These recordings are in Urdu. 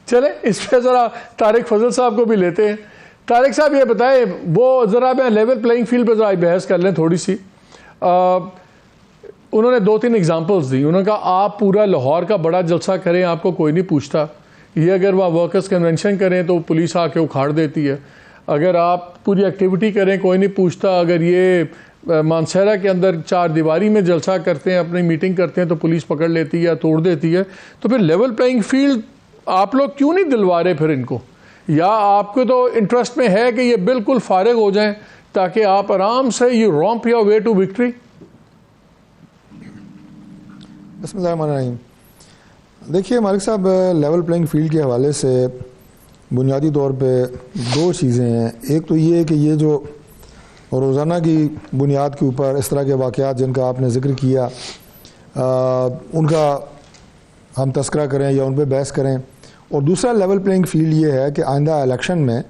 چلے اس پہ ذرا طارق فضل صاحب کو بھی لیتے ہیں. طارق صاحب یہ بتائیں, وہ ذرا میں لیول پلینگ فیلڈ پہ ذرا بحث کر لیں تھوڑی سی. انہوں نے 2-3 ایگزامپلز دی. انہوں نے کہا آپ پورا لاہور کا بڑا جلسہ کریں, آپ کو کوئی نہیں پوچھتا. یہ اگر وہاں ورکرز کنونشن کریں تو پولیس آ کے اکھاڑ دیتی ہے. اگر آپ پوری ایکٹیویٹی کریں کوئی نہیں پوچھتا. اگر یہ مانسہرہ کے اندر 4 دیواری میں جلسہ کرتے ہیں, اپنی میٹنگ کرتے ہیں تو پولیس پکڑ لیتی ہے, توڑ دیتی ہے. تو پھر لیول پلینگ فیلڈ آپ لوگ کیوں نہیں دلوا رہے پھر ان کو؟ یا آپ کو تو انٹرسٹ میں ہے کہ یہ بالکل فارغ ہو جائیں تاکہ آپ آرام سے you romp your way to victory? بسم اللہ الرحمن الرحیم. دیکھیے مالک صاحب, لیول پلینگ فیلڈ کے حوالے سے بنیادی طور پہ 2 چیزیں ہیں. ایک تو یہ ہے کہ یہ جو روزانہ کی بنیاد کے اوپر اس طرح کے واقعات جن کا آپ نے ذکر کیا ان کا ہم تذکرہ کریں یا ان پہ بحث کریں. اور دوسرا لیول پلینگ فیلڈ یہ ہے کہ آئندہ الیکشن میں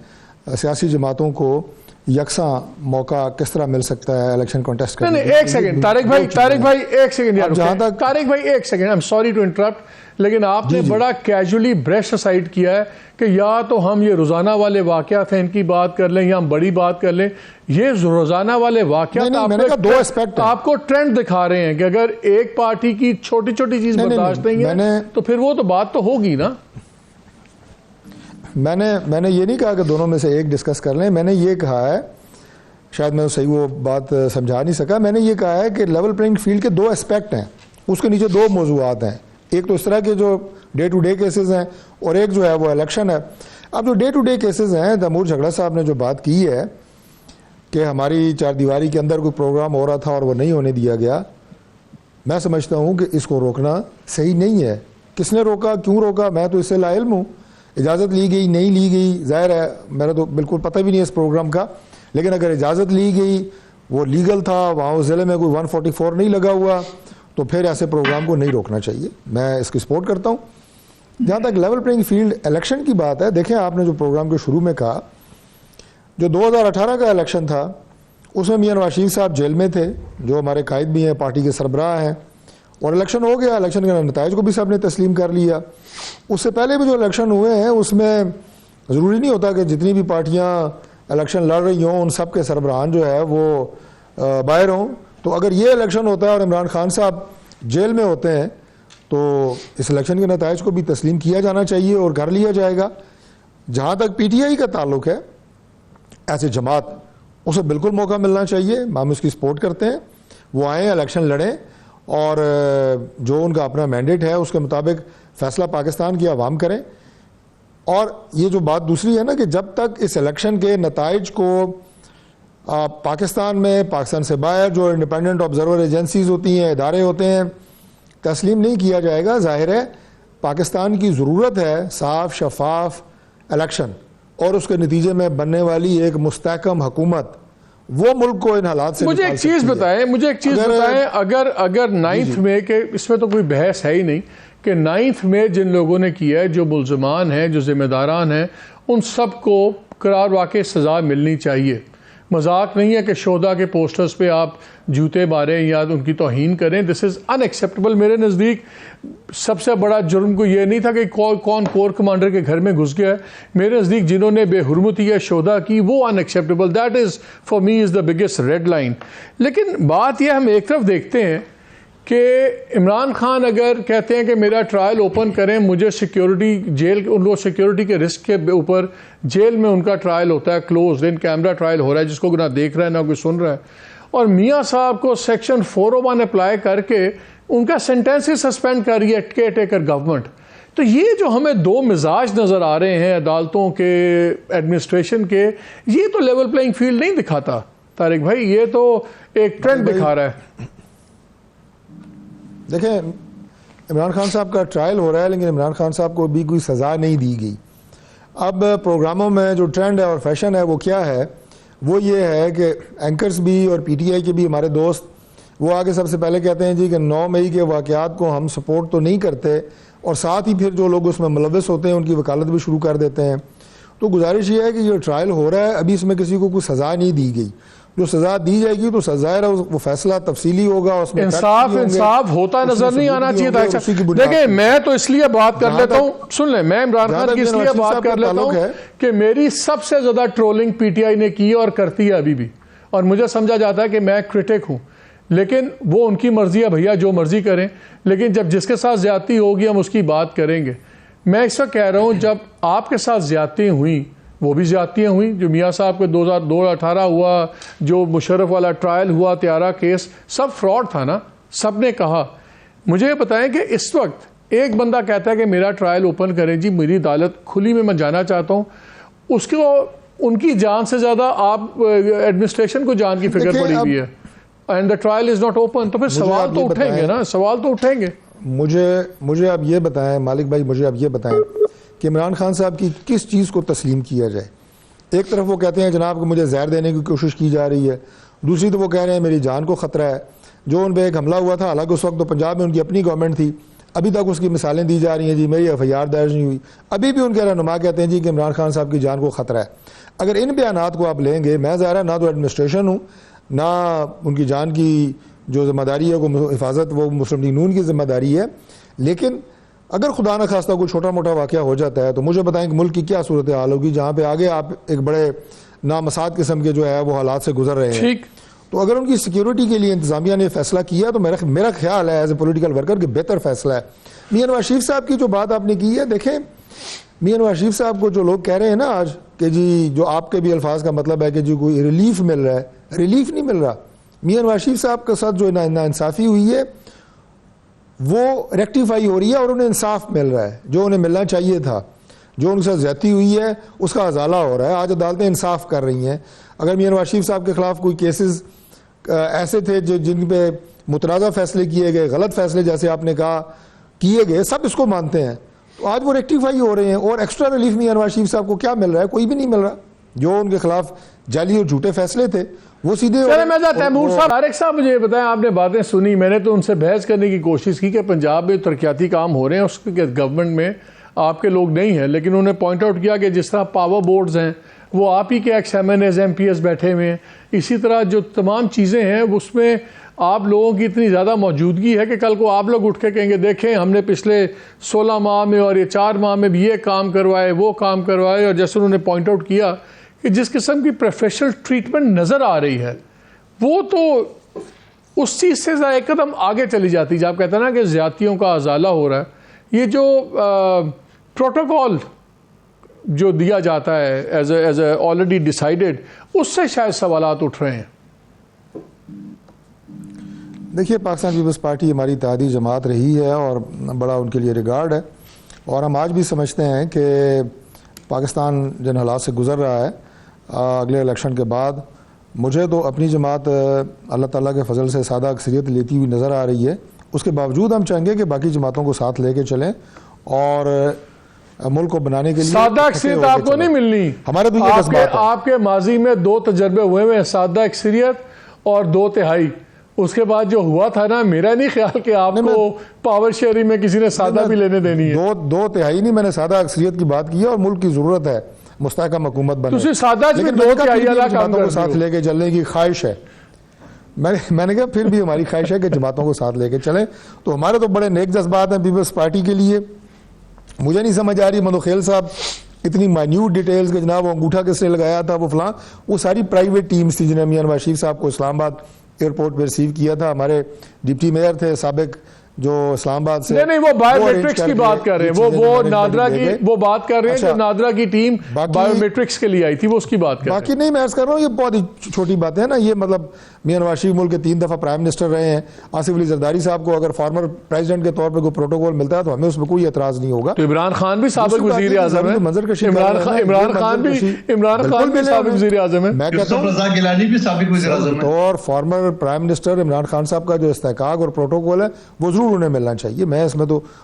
سیاسی جماعتوں کو یکساں موقع کس طرح مل سکتا ہے الیکشن کانٹیسٹ کرنے. نہیں ایک سیکنڈ طارق بھائی ایک سیکنڈ یار, جہاں تک طارق بھائی ایک second, I am sorry to interrupt, لیکن آپ نے بڑا کیجولی بریش اسائڈ کیا ہے کہ یا تو ہم یہ روزانہ والے واقعات ہیں ان کی بات کر لیں یا ہم بڑی بات کر لیں. یہ روزانہ والے واقعات آپ کو ٹرینڈ دکھا رہے ہیں کہ اگر ایک پارٹی کی چھوٹی چھوٹی چیز برداشت نہیں ہے تو پھر وہ تو بات تو ہوگی نا. میں نے یہ نہیں کہا کہ دونوں میں سے ایک ڈسکس کر لیں. میں نے یہ کہا ہے, شاید میں صحیح وہ بات سمجھا نہیں سکا, میں نے یہ کہا ہے کہ لیول پلینگ فیلڈ کے 2 اسپیکٹ ہیں, اس کے نیچے 2 موضوعات ہیں. ایک تو اس طرح کے جو ڈے ٹو ڈے کیسز ہیں اور ایک جو ہے وہ الیکشن ہے. اب جو ڈے ٹو ڈے کیسز ہیں, تیمور جھگڑا صاحب نے جو بات کی ہے کہ ہماری 4 دیواری کے اندر کوئی پروگرام ہو رہا تھا اور وہ نہیں ہونے دیا گیا, میں سمجھتا ہوں کہ اس کو روکنا صحیح نہیں ہے. کس نے روکا, کیوں روکا, میں تو اس سے لا علم ہوں. اجازت لی گئی نہیں لی گئی, ظاہر ہے میرا تو بالکل پتہ بھی نہیں ہے اس پروگرام کا, لیکن اگر اجازت لی گئی, وہ لیگل تھا, وہاں اس ضلع میں کوئی 144 نہیں لگا ہوا, تو پھر ایسے پروگرام کو نہیں روکنا چاہیے. میں اس کی سپورٹ کرتا ہوں. جہاں تک لیول پلینگ فیلڈ الیکشن کی بات ہے, دیکھیں آپ نے جو پروگرام کے شروع میں کہا, جو 2018 کا الیکشن تھا اس میں میاں نواز شریف صاحب جیل میں تھے, جو ہمارے قائد بھی ہیں, پارٹی کے سربراہ ہیں, اور الیکشن ہو گیا. الیکشن کے نتائج کو بھی سب نے تسلیم کر لیا. اس سے پہلے بھی جو الیکشن ہوئے ہیں اس میں ضروری نہیں ہوتا کہ جتنی بھی پارٹیاں الیکشن لڑ رہی ہوں ان سب کے سربراہان جو ہے وہ باہر ہوں. تو اگر یہ الیکشن ہوتا ہے اور عمران خان صاحب جیل میں ہوتے ہیں تو اس الیکشن کے نتائج کو بھی تسلیم کیا جانا چاہیے اور کر لیا جائے گا. جہاں تک پی ٹی آئی کا تعلق ہے, ایسے جماعت, اسے بالکل موقع ملنا چاہیے. ہم اس کی سپورٹ کرتے ہیں, وہ آئیں, الیکشن لڑیں, اور جو ان کا اپنا مینڈیٹ ہے اس کے مطابق فیصلہ پاکستان کی عوام کریں. اور یہ جو بات دوسری ہے نا کہ جب تک اس الیکشن کے نتائج کو پاکستان میں, پاکستان سے باہر جو انڈیپینڈنٹ آبزرور ایجنسیز ہوتی ہیں, ادارے ہوتے ہیں, تسلیم نہیں کیا جائے گا, ظاہر ہے پاکستان کی ضرورت ہے صاف شفاف الیکشن اور اس کے نتیجے میں بننے والی ایک مستحکم حکومت, وہ ملک کو ان حالات سے مجھے ایک چیز بتائیں, اگر 9 مئی کے, اس میں تو کوئی بحث ہے ہی نہیں کہ 9 مئی جن لوگوں نے کیا ہے, جو ملزمان ہیں, جو ذمہ داران ہیں, ان سب کو قرار واقع سزا ملنی چاہیے. مذاق نہیں ہے کہ شہداء کے پوسٹرز پہ آپ جوتے ماریں یا ان کی توہین کریں. دس از ان ایکسیپٹیبل. میرے نزدیک سب سے بڑا جرم کو یہ نہیں تھا کہ کون کور کمانڈر کے گھر میں گھس گیا ہے. میرے نزدیک جنہوں نے بے حرمتی ہے شہداء کی, وہ unacceptable. That is for me is the biggest red line. لیکن بات یہ, ہم ایک طرف دیکھتے ہیں کہ عمران خان اگر کہتے ہیں کہ میرا ٹرائل اوپن کریں, مجھے سیکیورٹی جیل, ان لوگ سیکیورٹی کے رسک کے اوپر جیل میں ان کا ٹرائل ہوتا ہے, کلوزڈ ان کیمرہ ٹرائل ہو رہا ہے, جس کو نہ دیکھ رہا ہے نہ کوئی سن رہا ہے, اور میاں صاحب کو سیکشن 401 اپلائی کر کے ان کا سینٹینس ہی سسپینڈ کر رہی ہے کیئر ٹیکر گورنمنٹ. تو یہ جو ہمیں 2 مزاج نظر آ رہے ہیں عدالتوں کے, ایڈمنسٹریشن کے, یہ تو لیول پلینگ فیلڈ نہیں دکھاتا طارق بھائی, یہ تو ایک ٹرینڈ دکھا رہا ہے. دیکھیں عمران خان صاحب کا ٹرائل ہو رہا ہے, لیکن عمران خان صاحب کو بھی کوئی سزا نہیں دی گئی. اب پروگراموں میں جو ٹرینڈ ہے اور فیشن ہے وہ کیا ہے, وہ یہ ہے کہ اینکرز بھی اور پی ٹی آئی کے بھی ہمارے دوست, وہ آگے سب سے پہلے کہتے ہیں جی کہ 9 مئی کے واقعات کو ہم سپورٹ تو نہیں کرتے, اور ساتھ ہی پھر جو لوگ اس میں ملوث ہوتے ہیں ان کی وکالت بھی شروع کر دیتے ہیں. تو گزارش یہ ہے کہ یہ ٹرائل ہو رہا ہے, ابھی اس میں کسی کو کوئی سزا نہیں دی گئی. جو سزا دی جائے گی تو ظاہر ہے وہ فیصلہ تفصیلی ہوگا, اس میں انصاف ہوتا نظر نہیں آنا چاہیے تھا. دیکھیں میں تو اس لیے بات کر لیتا ہوں, سن لیں, میں عمران خان کی اس لیے بات کر لیتا ہوں کہ میری سب سے زیادہ ٹرولنگ پی ٹی آئی نے کی اور کرتی ہے ابھی بھی, اور مجھے سمجھا جاتا ہے کہ میں کرٹک ہوں, لیکن وہ ان کی مرضی ہے بھیا, جو مرضی کریں, لیکن جب جس کے ساتھ زیادتی ہوگی ہم اس کی بات کریں گے. میں اس وقت کہہ رہا ہوں جب آپ کے ساتھ زیادتیاں ہوئیں, وہ بھی زیادتیاں ہوئیں, جو میاں صاحب کے 2018 ہوا, جو مشرف والا ٹرائل ہوا, تیارہ کیس, سب فراڈ تھا نا, سب نے کہا. مجھے یہ بتائیں کہ اس وقت ایک بندہ کہتا ہے کہ میرا ٹرائل اوپن کریں جی, میری عدالت کھلی میں جانا چاہتا ہوں, اس کو ان کی جان سے زیادہ آپ ایڈمنسٹریشن کو جان کی فکر پڑی ہوئی ہے, and the trial is not open. تو پھر سوال تو اٹھیں گے نا, سوال تو اٹھیں گے. مجھے آپ یہ بتائیں مالک بھائی, مجھے آپ یہ بتائیں کہ عمران خان صاحب کی کس چیز کو تسلیم کیا جائے. ایک طرف وہ کہتے ہیں جناب کہ مجھے زہر دینے کی کوشش کی جا رہی ہے, دوسری تو وہ کہہ رہے ہیں میری جان کو خطرہ ہے. جو ان پہ ایک حملہ ہوا تھا, حالانکہ اس وقت تو پنجاب میں ان کی اپنی گورنمنٹ تھی, ابھی تک اس کی مثالیں دی جا رہی ہیں جی میری ایف آئی آر درج نہیں ہوئی, ابھی بھی ان کے رہنما کہتے ہیں جی کہ عمران خان صاحب کی جان کو خطرہ ہے. اگر ان بیانات کو آپ لیں گے, میں ظاہر ہے نہ تو ایڈمنسٹریشن ہوں, نہ ان کی جان کی جو ذمہ داری ہے وہ حفاظت وہ مسلم لیگ نون کی ذمہ داری ہے, لیکن اگر خدا نہ خواستہ کوئی چھوٹا موٹا واقعہ ہو جاتا ہے تو مجھے بتائیں کہ ملک کی کیا صورتحال ہوگی جہاں پہ آگے آپ ایک بڑے نامساعد قسم کے جو ہے وہ حالات سے گزر رہے ہیں. تو اگر ان کی سیکیورٹی کے لیے انتظامیہ نے فیصلہ کیا تو میرا خیال ہے ایز اے پولیٹیکل ورکر کہ بہتر فیصلہ ہے. میاں نواز شریف صاحب کی جو بات آپ نے کی ہے, دیکھیں میاں نواز شریف صاحب کو جو لوگ کہہ رہے ہیں نا آج کہ جی جو آپ کے بھی الفاظ کا مطلب ہے کہ جی کوئی ریلیف مل رہا ہے, ریلیف نہیں مل رہا. میاں نواز شریف صاحب کے ساتھ جو ناانصافی ہوئی ہے وہ ریکٹیفائی ہو رہی ہے اور انہیں انصاف مل رہا ہے جو انہیں ملنا چاہیے تھا. جو ان کے ساتھ زیادتی ہوئی ہے اس کا ازالہ ہو رہا ہے, آج عدالتیں انصاف کر رہی ہیں. اگر میاں نواز شریف صاحب کے خلاف کوئی کیسز ایسے تھے جن پہ متنازع فیصلے کیے گئے, غلط فیصلے جیسے آپ نے کہا کیے گئے, سب اس کو مانتے ہیں, تو آج وہ ریکٹیفائی ہو رہے ہیں. اور ایکسٹرا ریلیف میاں نواز شریف صاحب کو کیا مل رہا ہے؟ کوئی بھی نہیں مل رہا. جو ان کے خلاف جعلی اور جھوٹے فیصلے تھے وہ سیدھے. تیمور صاحب, طارق صاحب مجھے یہ بتائیں, آپ نے باتیں سنی, میں نے تو ان سے بحث کرنے کی کوشش کی کہ پنجاب میں ترقیاتی کام ہو رہے ہیں, اس کے گورنمنٹ میں آپ کے لوگ نہیں ہیں, لیکن انہوں نے پوائنٹ آؤٹ کیا کہ جس طرح پاور بورڈز ہیں وہ آپ ہی کے ex MNAs MPs بیٹھے ہوئے ہیں, اسی طرح جو تمام چیزیں ہیں اس میں آپ لوگوں کی اتنی زیادہ موجودگی ہے کہ کل کو آپ لوگ اٹھ کے کہیں گے دیکھیں ہم نے پچھلے 16 ماہ میں اور یہ 4 ماہ میں بھی یہ کام کروائے, وہ کام کروائے. اور جیسے انہوں نے پوائنٹ آؤٹ کیا کہ جس قسم کی پروفیشنل ٹریٹمنٹ نظر آ رہی ہے وہ تو اس چیز سے ایک قدم آگے چلی جاتی ہے. آپ کہتے ہیں نا کہ زیادتیوں کا ازالہ ہو رہا ہے, یہ جو پروٹوکول جو دیا جاتا ہے ایز اے آلریڈی ڈیسائیڈڈ, اس سے شاید سوالات اٹھ رہے ہیں. دیکھیے پاکستان پیپلز پارٹی ہماری اتحادی جماعت رہی ہے اور بڑا ان کے لیے ریگارڈ ہے, اور ہم آج بھی سمجھتے ہیں کہ پاکستان جن حالات سے گزر رہا ہے اگلے الیکشن کے بعد, مجھے تو اپنی جماعت اللہ تعالیٰ کے فضل سے سادہ اکثریت لیتی ہوئی نظر آ رہی ہے. اس کے باوجود ہم چاہیں گے کہ باقی جماعتوں کو ساتھ لے کے چلیں اور ملک کو بنانے کے لیے سادہ اکثریت آپ کو نہیں ملنی. ہمارے تو یہ جذبات ہے. آپ کے ماضی میں 2 تجربے ہوئے ہیں, سادہ اکثریت اور 2 تہائی. اس کے بعد جو ہوا تھا نا, میرا نہیں خیال کہ آپ کو پاور شیئرنگ میں کسی نے سادہ بھی لینے دینی ہے. 2 تہائی نہیں, میں نے سادہ اکثریت کی بات کی ہے اور ملک کی ضرورت ہے مستحکم حکومت بنے. لیکن 2 تہائی والا کام کو ساتھ لے کے چلنے کی خواہش ہے. میں نے کہا پھر بھی ہماری خواہش ہے کہ جماعتوں کو ساتھ لے کے چلیں. تو ہمارے تو بڑے نیک جذبات ہیں پیپلز پارٹی کے لیے. مجھے نہیں سمجھ آ رہی مدوخیل صاحب اتنی مائنیوٹ ڈیٹیلز کہ جناب وہ انگوٹھا کس نے لگایا تھا وہ فلاں, وہ ساری پرائیویٹ ٹیمز تھی جنہیں میاں نواز شریف صاحب کو اسلام آباد ایئرپورٹ پہ ریسیو کیا تھا. ہمارے ڈپٹی میئر تھے سابق جو اسلام آباد سے, نہیں وہ بایو میٹرکس کی بات کر رہے ہیں, وہ نادرا کی وہ بات کر رہے ہیں جو نادرا کی ٹیم بایو میٹرکس کے لیے آئی تھی, وہ اس کی بات کر رہے ہیں. باقی نہیں میں عرض کر رہا ہوں یہ بہت ہی چھوٹی باتیں ہیں نا. یہ مطلب میاں نواز شریف ملک کے 3 دفعہ پرائم منسٹر رہے ہیں. آصف علی زرداری صاحب کو اگر فارمر پریزیڈنٹ کے طور پہ کوئی پروٹوکول ملتا ہے تو ہمیں اس میں کوئی اعتراض نہیں ہوگا. تو عمران خان بھی سابق وزیر اعظم ہے, عمران خان بھی سابق وزیر اعظم ہے, میں کہتا ہوں اور former prime minister Imran Khan صاحب کا جو استحقاق اور پروٹوکول ہے وہ ضرور انہیں ملنا چاہیے. میں اس میں تو